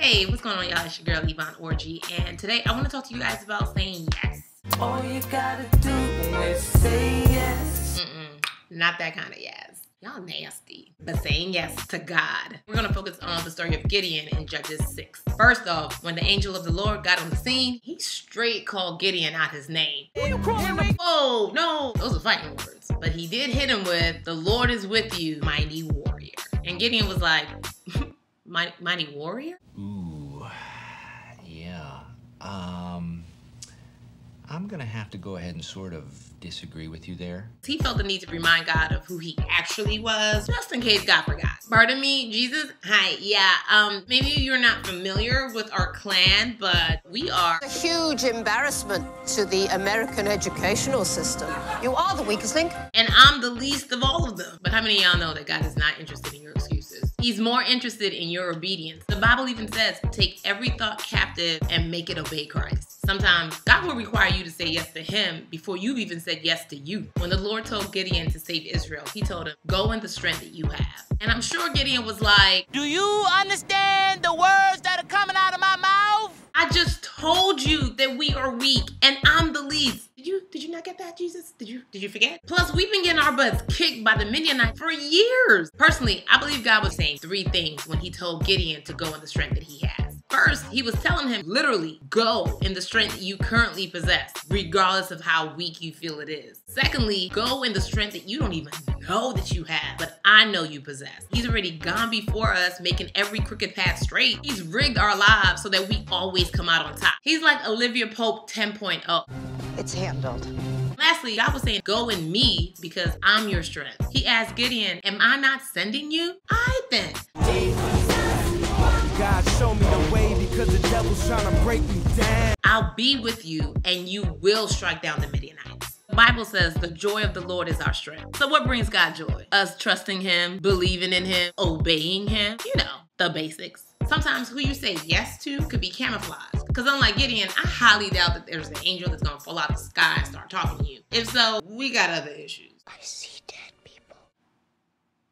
Hey, what's going on, y'all? It's your girl, Yvonne Orgy, and today I want to talk to you guys about saying yes. All you gotta do is say yes. Not that kind of yes. Y'all nasty. But saying yes to God. We're going to focus on the story of Gideon in Judges 6. First off, when the angel of the Lord got on the scene, he straight called Gideon out his name. Who you calling me? Oh, no. Those are fighting words. But he did hit him with, "The Lord is with you, mighty warrior." And Gideon was like, mighty warrior? Ooh, yeah. I'm gonna have to go ahead and sort of disagree with you there. He felt the need to remind God of who he actually was, just in case God forgot. Pardon me, Jesus? Hi, yeah, maybe you're not familiar with our clan, but we are A huge embarrassment to the American educational system. You are the weakest link. and I'm the least of all of them. But how many of y'all know that God is not interested in your excuses? He's more interested in your obedience. The Bible even says, take every thought captive and make it obey Christ. Sometimes God will require you to say yes to him before you've even said yes to you. When the Lord told Gideon to save Israel, he told him, go in the strength that you have. And I'm sure Gideon was like, Do you understand the words that are coming out of my mouth? I just told you that we are weak and I'm the least. Did you not get that, Jesus? Did you forget? Plus, we've been getting our butts kicked by the Midianites for years. Personally, I believe God was saying three things when he told Gideon to go in the strength that he has. First, he was telling him literally, go in the strength that you currently possess, regardless of how weak you feel it is. Secondly, go in the strength that you don't even know that you have, but I know you possess. He's already gone before us, making every crooked path straight. He's rigged our lives so that we always come out on top. He's like Olivia Pope 10.0. It's handled. Lastly, God was saying, go in me because I'm your strength. He asked Gideon, am I not sending you? I then. God show me the way because the devil's trying to break me down. I'll be with you and you will strike down the Midianites. The Bible says the joy of the Lord is our strength. So what brings God joy? Us trusting him, believing in him, obeying him. You know, the basics. Sometimes who you say yes to could be camouflaged. Because unlike Gideon, I highly doubt that there's an angel that's going to fall out the sky and start talking to you. If so, we got other issues. I see dead people.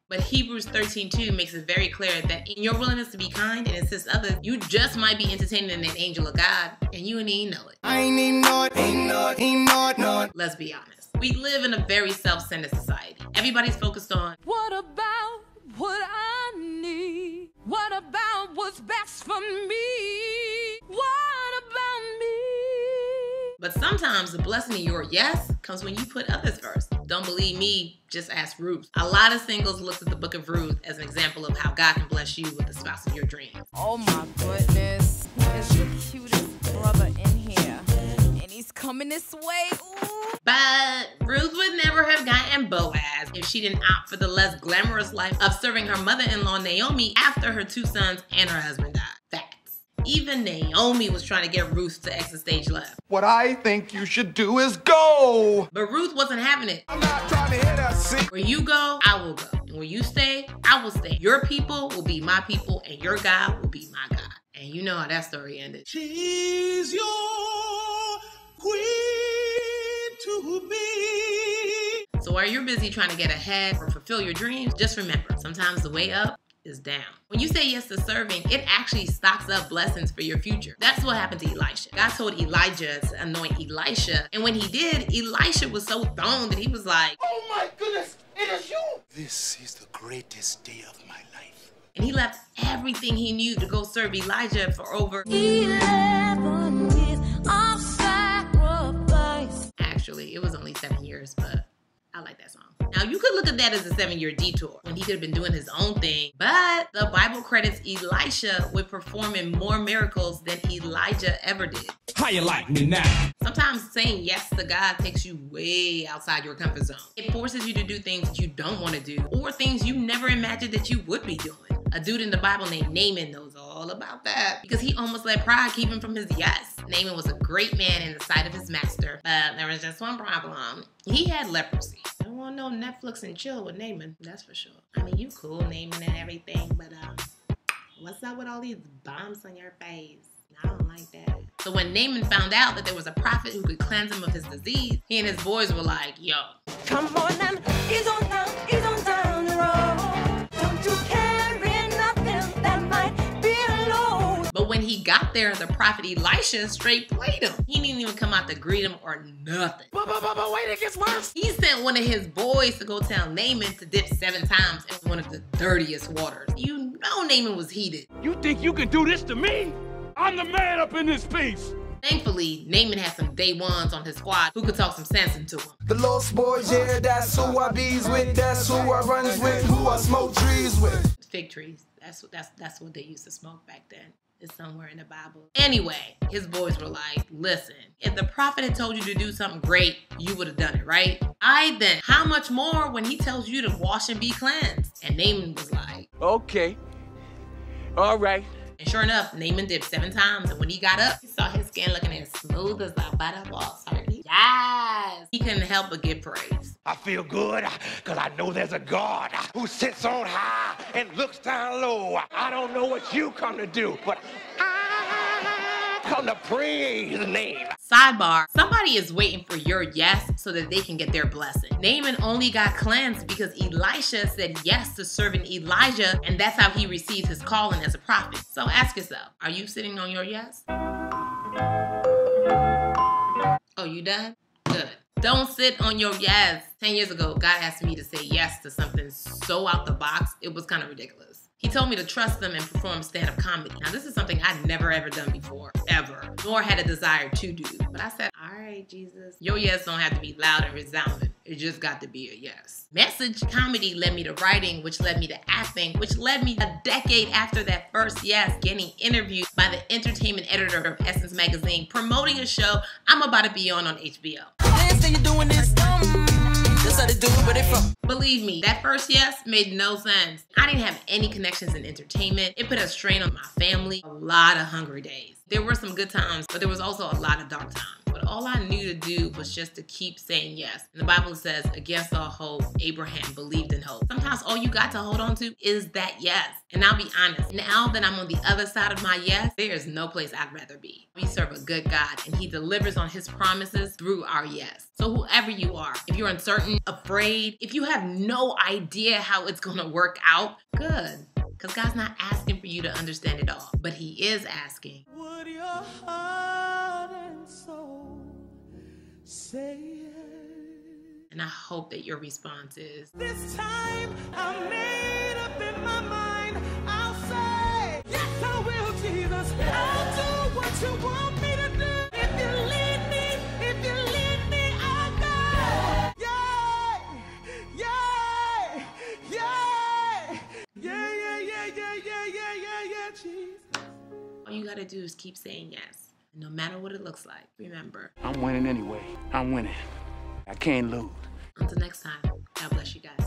But Hebrews 13:2 makes it very clear that in your willingness to be kind and assist others, you just might be entertaining an angel of God and you ain't even know it. I ain't even know it. Let's be honest. We live in a very self-centered society. Everybody's focused on, What about what I need? What about what's best for me? What about me? but sometimes the blessing of your yes comes when you put others first. Don't believe me, just ask Ruth. A lot of singles looked at the book of Ruth as an example of how God can bless you with the spouse of your dreams. Oh my goodness, it's the cutest brother in here, and he's coming this way. Ooh. But Ruth would never have gotten Boaz if she didn't opt for the less glamorous life of serving her mother-in-law Naomi after her 2 sons and her husband died. Facts. Even Naomi was trying to get Ruth to exit stage left. What I think you should do is go. But Ruth wasn't having it. I'm not trying to hit a seat. Where you go, I will go. And where you stay, I will stay. Your people will be my people, and your God will be my God. And you know how that story ended. She's your queen to be. So while you're busy trying to get ahead or fulfill your dreams, just remember, sometimes the way up is down. When you say yes to serving, it actually stocks up blessings for your future. That's what happened to Elisha. God told Elijah to anoint Elisha, and when he did, Elisha was so thrown that he was like, Oh my goodness, it is you. This is the greatest day of my life. and he left everything he knew to go serve Elijah for over 11 years of sacrifice. Actually, it was only 7 years, but I like that song. Now, you could look at that as a 7-year detour when he could have been doing his own thing, but the Bible credits Elisha with performing more miracles than Elijah ever did. How you like me now? Sometimes saying yes to God takes you way outside your comfort zone. It forces you to do things that you don't want to do or things you never imagined that you would be doing. A dude in the Bible named Naaman knows all about that because he almost let pride keep him from his yes. Naaman was a great man in the sight of his master, but there was just one problem. He had leprosy. I don't want no Netflix and chill with Naaman, that's for sure. I mean, you cool, Naaman and everything, but what's up with all these bumps on your face? I don't like that. So when Naaman found out that there was a prophet who could cleanse him of his disease, he and his boys were like, yo. Come on now, ease on down the road. Don't you carry nothing that might be alone. But he got there, the prophet Elisha straight played him. He didn't even come out to greet him or nothing. But wait, it gets worse. He sent one of his boys to go tell Naaman to dip 7 times in one of the dirtiest waters. You know Naaman was heated. You think you can do this to me? I'm the man up in this piece. Thankfully, Naaman had some day ones on his squad who could talk some sense into him. The lost boys, yeah, that's who I bees with, that's who I runs with, who I smoke trees with. Fig trees. That's what they used to smoke back then. It's somewhere in the Bible. Anyway, his boys were like, listen, if the prophet had told you to do something great, you would have done it, right? Then, how much more when he tells you to wash and be cleansed? And Naaman was like, Okay. All right. and sure enough, Naaman dipped 7 times, and when he got up, he saw his skin looking as smooth as a butterball. Yes! He couldn't help but give praise. I feel good because I know there's a God who sits on high and looks down low. I don't know what you come to do, but I come to praise his name. Sidebar, somebody is waiting for your yes so that they can get their blessing. Naaman only got cleansed because Elisha said yes to serving Elijah, and that's how he received his calling as a prophet. So ask yourself, are you sitting on your yes? Oh, you done? Good. Don't sit on your yes. 10 years ago, God asked me to say yes to something so out the box, it was kind of ridiculous. He told me to trust them and perform stand-up comedy. Now, this is something I'd never ever done before, ever, nor had a desire to do. But I said, all right, Jesus, your yes don't have to be loud and resounding. It just got to be a yes. Message comedy led me to writing, which led me to acting, which led me a decade after that first yes, getting interviewed by the entertainment editor of Essence magazine, promoting a show I'm about to be on HBO. Believe me, that first yes made no sense. I didn't have any connections in entertainment. It put a strain on my family, a lot of hungry days. There were some good times, but there was also a lot of dark times. But all I knew to do was just to keep saying yes. And the Bible says, against all hope, Abraham believed in hope. Sometimes all you got to hold on to is that yes. And I'll be honest, now that I'm on the other side of my yes, there is no place I'd rather be. We serve a good God, and he delivers on his promises through our yes. So whoever you are, if you're uncertain, afraid, if you have no idea how it's gonna work out, good. Because God's not asking for you to understand it all, but he is asking, Would your heart and soul say yes? And I hope that your response is, This time I'm made up in my mind. I'll say, yes, I will, Jesus. I'll do what you want me to do. If you lead me, I'll go. Yay! Yay! Yay! Yeah, Jesus. all you gotta do is keep saying yes. And no matter what it looks like, remember, I'm winning anyway. I'm winning. I can't lose. until next time, God bless you guys.